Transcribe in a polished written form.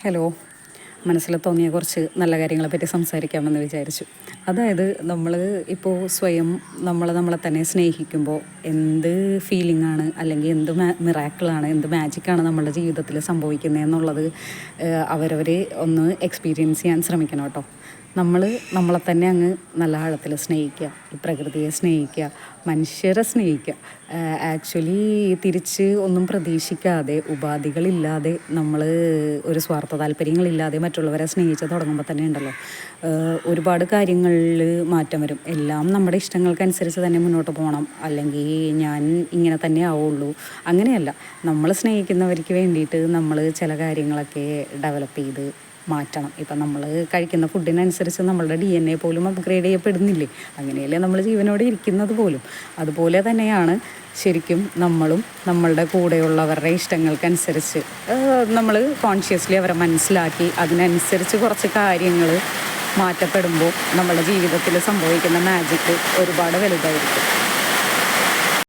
Hello, മനസ്സിൽ തോന്നിയ കുറച്ച് നല്ല കാര്യങ്ങളെ പറ്റി സംസാരിക്കാമെന്ന് വിചാരിച്ചു. അതായത് ഇപ്പോൾ സ്വയം നമ്മളെ തന്നെ സ്നേഹിക്കുമ്പോൾ എന്ത് ഫീലിംഗാണ് അല്ലെങ്കിൽ എന്ത് മിറാക്കിളാണ്, എന്ത് മാജിക്കാണ് നമ്മളുടെ ജീവിതത്തിൽ സംഭവിക്കുന്നതെന്നുള്ളത് അവരവർ ഒന്ന് എക്സ്പീരിയൻസ് ചെയ്യാൻ ശ്രമിക്കണം കേട്ടോ. നമ്മളെ തന്നെ അങ്ങ് നല്ല ആഴത്തിൽ സ്നേഹിക്കുക, ഈ പ്രകൃതിയെ സ്നേഹിക്കുക, മനുഷ്യരെ സ്നേഹിക്കുക. ആക്ച്വലി തിരിച്ച് ഒന്നും പ്രതീക്ഷിക്കാതെ, ഉപാധികളില്ലാതെ, ഒരു സ്വാർത്ഥ താല്പര്യങ്ങളില്ലാതെ മറ്റുള്ളവരെ സ്നേഹിച്ച് തുടങ്ങുമ്പോൾ തന്നെ ഉണ്ടല്ലോ, ഒരുപാട് കാര്യങ്ങളിൽ മാറ്റം വരും. എല്ലാം നമ്മുടെ ഇഷ്ടങ്ങൾക്കനുസരിച്ച് തന്നെ മുന്നോട്ട് പോകണം, അല്ലെങ്കിൽ ഞാൻ ഇങ്ങനെ തന്നെ ആവുള്ളൂ, അങ്ങനെയല്ല. നമ്മൾ സ്നേഹിക്കുന്നവർക്ക് വേണ്ടിയിട്ട് നമ്മൾ ചില കാര്യങ്ങളൊക്കെ ഡെവലപ്പ് ചെയ്ത് മാറ്റണം. ഇപ്പം നമ്മൾ കഴിക്കുന്ന ഫുഡിനനുസരിച്ച് നമ്മളുടെ DNA പോലും അപ്ഗ്രേഡ് ചെയ്യപ്പെടുന്നില്ലേ? അങ്ങനെയല്ലേ നമ്മൾ ജീവനോടെ ഇരിക്കുന്നത് പോലും. അതുപോലെ തന്നെയാണ് ശരിക്കും നമ്മളുടെ കൂടെയുള്ളവരുടെ ഇഷ്ടങ്ങൾക്കനുസരിച്ച് നമ്മൾ കോൺഷ്യസ്ലി അവരെ മനസ്സിലാക്കി അതിനനുസരിച്ച് കുറച്ച് കാര്യങ്ങൾ മാറ്റപ്പെടുമ്പോൾ നമ്മുടെ ജീവിതത്തിൽ സംഭവിക്കുന്ന മാജിക്ക് ഒരുപാട് വലുതായിരിക്കും.